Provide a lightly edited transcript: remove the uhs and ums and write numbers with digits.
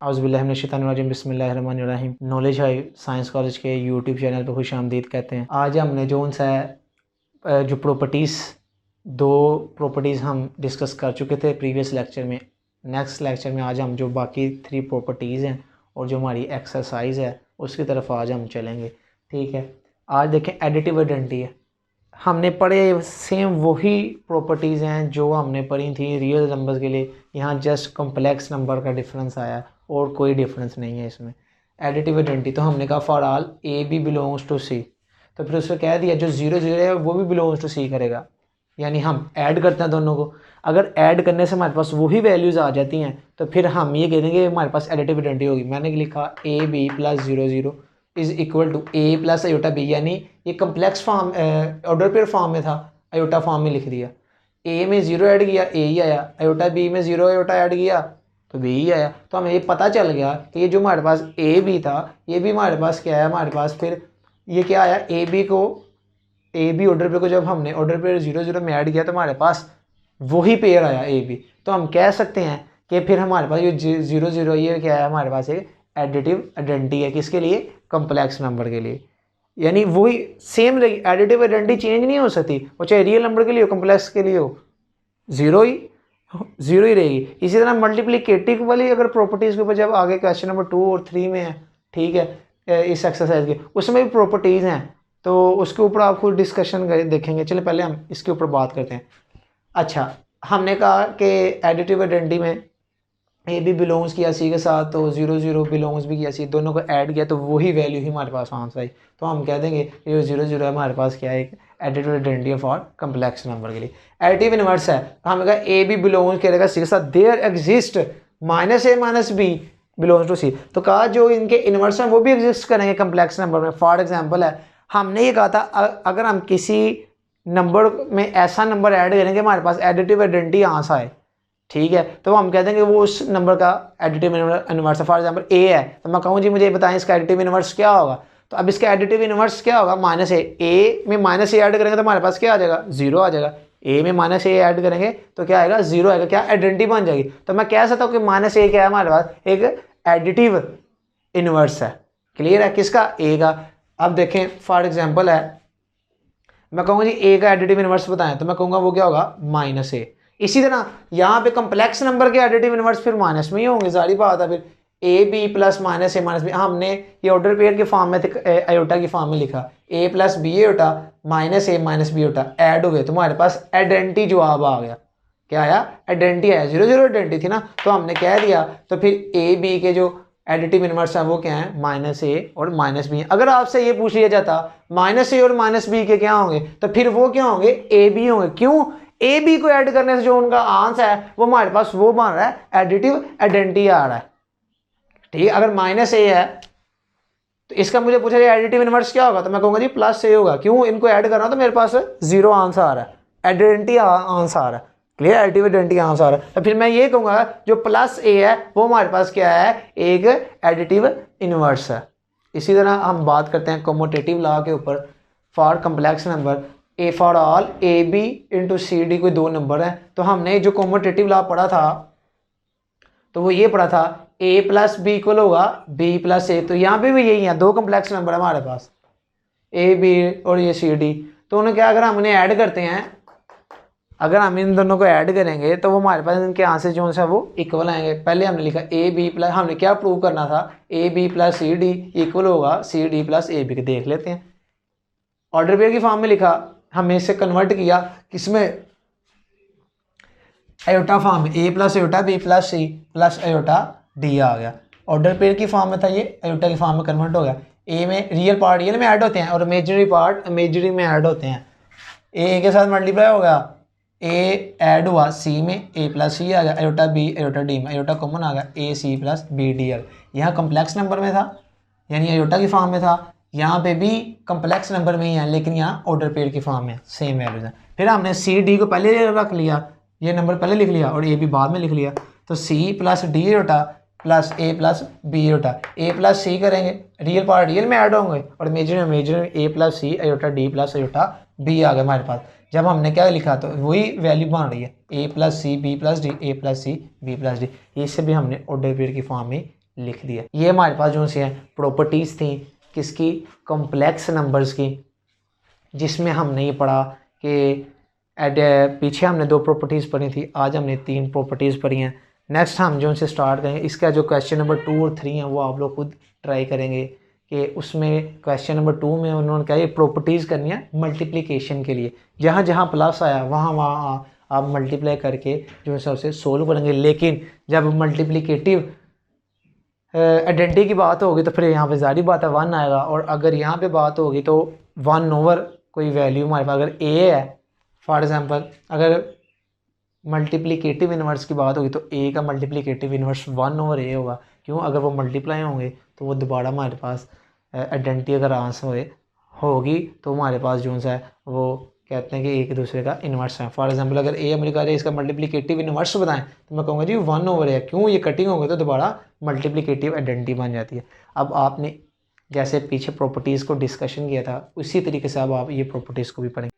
औज़ुबिल्लाहिमिनश्शैतानिर्रजीम बिस्मिल्लाहिर्रहमानिर्रहीम। Knowledge high science college के YouTube channel पर खुश आमदीद कहते हैं। आज हमने जो जो प्रॉपर्टीज़ दो प्रॉपर्टीज़ हम डिस्कस कर चुके थे प्रीवियस लेक्चर में। नेक्स्ट लेक्चर में आज हम जो बाकी 3 प्रॉपर्टीज़ हैं और जो हमारी एक्सरसाइज है उसकी तरफ आज हम चलेंगे। ठीक है, आज देखें एडिटिव आइडेंटिटी है। हमने पढ़े सेम वही प्रॉपर्टीज़ हैं जो हमने पढ़ी थी रियल नंबर्स के लिए। यहाँ जस्ट कॉम्प्लेक्स नंबर का डिफरेंस आया और कोई डिफरेंस नहीं है इसमें। एडिटिव आइडेंटिटी तो हमने कहा for all A B belongs to C, तो फिर उसने कह दिया जो 0 0 है वो भी बिलोंग्स टू सी करेगा। यानी हम ऐड करते हैं दोनों को, अगर ऐड करने से हमारे पास वही वैल्यूज़ आ जाती हैं तो फिर हम ये कह देंगे हमारे पास एडिटिव आइडेंटिटी होगी। मैंने लिखा a B plus 0 0 is equal to a plus iota b, यानी ये complex form order pair form में था, आयोटा फॉर्म में लिख दिया। ए में 0 ऐड किया ए ही आया, आयोटा बी में 0 आयोटा ऐड किया तो बी ही आया। तो हमें ये पता चल गया कि ये जो हमारे पास ए बी था ये भी हमारे पास क्या है, हमारे पास फिर ये क्या आया, ए बी ऑर्डर पेयर को जब हमने ऑर्डर पेयर 0 0 में ऐड किया तो हमारे पास वही पेयर आया ए बी। तो हम कह सकते हैं कि फिर हमारे पास ये 0 0 ये क्या है, हमारे पास एक एडिटिव आइडेंटिटी है। किसके लिए? कम्प्लेक्स नंबर के लिए। यानी वही सेम रहेगी, एडिटिव आइडेंटिटी चेंज नहीं हो सकती, और चाहे रियल नंबर के लिए हो कम्प्लेक्स के लिए हो ज़ीरो ही रहेगी। इसी तरह मल्टीप्लिकेटिव वाली अगर प्रॉपर्टीज़ के ऊपर जब आगे क्वेश्चन नंबर 2 और 3 में है, ठीक है, इस एक्सरसाइज के उसमें भी प्रॉपर्टीज़ हैं तो उसके ऊपर आप खुद डिस्कशन देखेंगे। चलिए पहले हम इसके ऊपर बात करते हैं। अच्छा, हमने कहा कि एडिटिव आइडेंटिटी में ए भी बिलोंग्स किया सी के साथ तो 0 0 बिलोंग्स भी किया सी, दोनों को ऐड किया तो वही वैल्यू ही हमारे पास आंसर आई। तो हम कह देंगे ये 0 0 है हमारे पास क्या है, एक additive identity for complex number के लिए। एडिटिव इनवर्स है तो हमने कहा ए बी बिलोंग्स करेगा सी के साथ, there exist minus A minus B belongs to C. तो कहा जो इनके इनवर्स हैं वो भी एग्जिस्ट करेंगे कम्प्लेक्स नंबर में। फॉर एग्जाम्पल है, हमने ये कहा था अगर हम किसी नंबर में ऐसा नंबर ऐड करेंगे हमारे पास एडिटिव आइडेंटिटी आंसर आए, ठीक है, तो हम कह देंगे वो उस नंबर का एडिटिव इनवर्स है। फॉर एग्जांपल ए है तो मैं कहूँ जी मुझे बताएं इसका एडिटिव इनवर्स क्या होगा, तो अब इसका एडिटिव इनवर्स क्या होगा, माइनस ए में माइनस ए ऐड करेंगे तो हमारे पास क्या आ जाएगा, 0 आ जाएगा। ए में माइनस ए ऐड करेंगे तो क्या आएगा, 0 आएगा। क्या आइडेंटिटी बन जाएगी। तो मैं कह सकता हूँ कि माइनस ए क्या है, हमारे पास एक एडिटिव इनवर्स है। क्लियर है, किसका, ए का। अब देखें फॉर एग्जाम्पल है, मैं कहूँगा जी ए का एडिटिव इनवर्स बताएं तो मैं कहूँगा वो क्या होगा, माइनस ए। इसी तरह यहाँ पे कम्प्लेक्स नंबर के एडिटिव इनवर्स फिर माइनस में ही होंगे, सारी बात है। फिर a B plus minus A minus b, हमने ये ऑर्डर पेयर के फॉर्म में आयोटा की फॉर्म में लिखा, a plus B iota minus A minus b iota add हो गए तो हमारे पास आइडेंटिटी जवाब आ गया। क्या आया, आइडेंटिटी आया। 0 0 आइडेंटिटी थी ना, तो हमने कह दिया तो फिर ए बी के जो एडिटिव इनवर्स है वो क्या है, माइनस ए और माइनस बी। अगर आपसे ये पूछ लिया जाता माइनस ए और माइनस बी के क्या होंगे, तो फिर वो क्या होंगे, ए बी होंगे। क्यों, ए बी को ऐड करने से जो उनका आंसर है वो हमारे पास वो बन रहा है, एडिटिव आइडेंटिटी आ रहा है। ठीक है, अगर माइनस ए है तो इसका मुझे पूछा जाए एडिटिव इनवर्स क्या होगा, तो मैं कहूँगा जी प्लस ए होगा। क्यों, इनको ऐड कर रहा हूँ तो मेरे पास 0 आंसर आ रहा है, आइडेंटिटी आंसर आ रहा है। क्लियर, एडिटिव आइडेंटिटी आंसर आ रहा है। तो फिर मैं ये कहूँगा जो प्लस ए है वो हमारे पास क्या है, एक एडिटिव इनवर्स है। इसी तरह हम बात करते हैं कम्यूटेटिव लॉ के ऊपर। For complex number a for all A b into c d कोई 2 नंबर है, तो हमने जो कम्यूटेटिव लॉ पढ़ा था तो वो ये पढ़ा था ए प्लस बी इक्वल होगा बी प्लस ए। तो यहाँ पे भी यही है, 2 कम्प्लेक्स नंबर है हमारे पास, ए बी और ये सी डी। तो उन्हें क्या, अगर हम इन्हें ऐड करते हैं, अगर हम इन दोनों को ऐड करेंगे तो वो हमारे पास इनके आंसर जो है वो इक्वल आएंगे। पहले हमने लिखा ए बी प्लस, हमने क्या प्रूव करना था, A B plus C D equal होगा C D plus A B. देख लेते हैं, ऑर्डर पेयर की फॉर्म में लिखा, हमने इसे कन्वर्ट किया किसमें, आयोटा फॉर्म में, A plus iota B plus C plus iota D आ गया। ऑर्डर पेयर की फॉर्म में था, ये आयोटा की फॉर्म में कन्वर्ट हो गया। ए में रियल पार्ट रियल में ऐड होते हैं और इमेजिनरी पार्ट इमेजिनरी में ऐड होते हैं। ए के साथ मल्टीप्लाई हो गया, ए ऐड हुआ सी में, ए प्लस सी आ गया, आयोटा बी आयोटा डी में, आयोटा कॉमन आ गया, ए सी प्लस बी डी आ गया। यहाँ कम्प्लेक्स नंबर में था यानी आयोटा की फॉर्म में था, यहाँ पे भी कम्प्लेक्स नंबर में ही है लेकिन यहाँ ऑर्डर पेयर की फॉर्म में सेम वैल्यूज है। फिर हमने सी डी को पहले रख लिया, ये नंबर पहले लिख लिया और ए भी बाद में लिख लिया। तो C plus D iota plus A plus B iota, A plus C करेंगे, रियल पार्ट रियल में ऐड होंगे और imaginary A plus C iota D plus iota B आ गया हमारे पास। जब हमने क्या लिखा तो वही वैल्यू बन रही है, A plus C B plus D, A plus C B plus D. इससे भी हमने ऑर्डर पेयर की फॉर्म में लिख दिया। ये हमारे पास जो सी हैं प्रॉपर्टीज़ थी किसकी, कॉम्प्लेक्स नंबर्स की, जिसमें हमने ये पढ़ा कि पीछे हमने 2 प्रॉपर्टीज़ पढ़ी थी, आज हमने 3 प्रॉपर्टीज़ पढ़ी हैं। नेक्स्ट हम जो उनसे स्टार्ट करेंगे, इसका जो क्वेश्चन नंबर 2 और 3 है वो आप लोग खुद ट्राई करेंगे कि उसमें क्वेश्चन नंबर 2 में उन्होंने कहा ये प्रॉपर्टीज़ करनी है मल्टीप्लिकेशन के लिए, जहाँ जहाँ प्लस आया वहाँ वहाँ आप मल्टीप्लाई करके जो है उसे सोल्व करेंगे। लेकिन जब मल्टीप्लिकेटिव आइडेंटिटी की बात होगी तो फिर यहाँ पे ज़ाहिर बात है 1 आएगा, और अगर यहाँ पे बात होगी तो 1 ओवर कोई वैल्यू हमारे पास अगर ए है, फॉर एग्जांपल अगर मल्टीप्लिकेटिव इन्वर्स की बात होगी तो ए का मल्टीप्लिकेटिव इन्वर्स 1 ओवर ए होगा। क्यों, अगर वो मल्टीप्लाई होंगे तो वो दोबारा हमारे पास आइडेंटिटी अगर आंसर होगी तो हमारे पास जो है वो कहते हैं कि एक दूसरे का इन्वर्स है। फॉर एग्जांपल अगर ए अमेरिका है इसका मल्टीप्लिकेटिव इन्वर्स बताएं तो मैं कहूँगा जी 1 ओवर है। क्यों, ये कटिंग होगी तो दोबारा मल्टीप्लिकेटिव आइडेंटिटी बन जाती है। अब आपने जैसे पीछे प्रॉपर्टीज़ को डिस्कशन किया था उसी तरीके से अब आप ये प्रॉपर्टीज़ को भी पढ़ेंगे।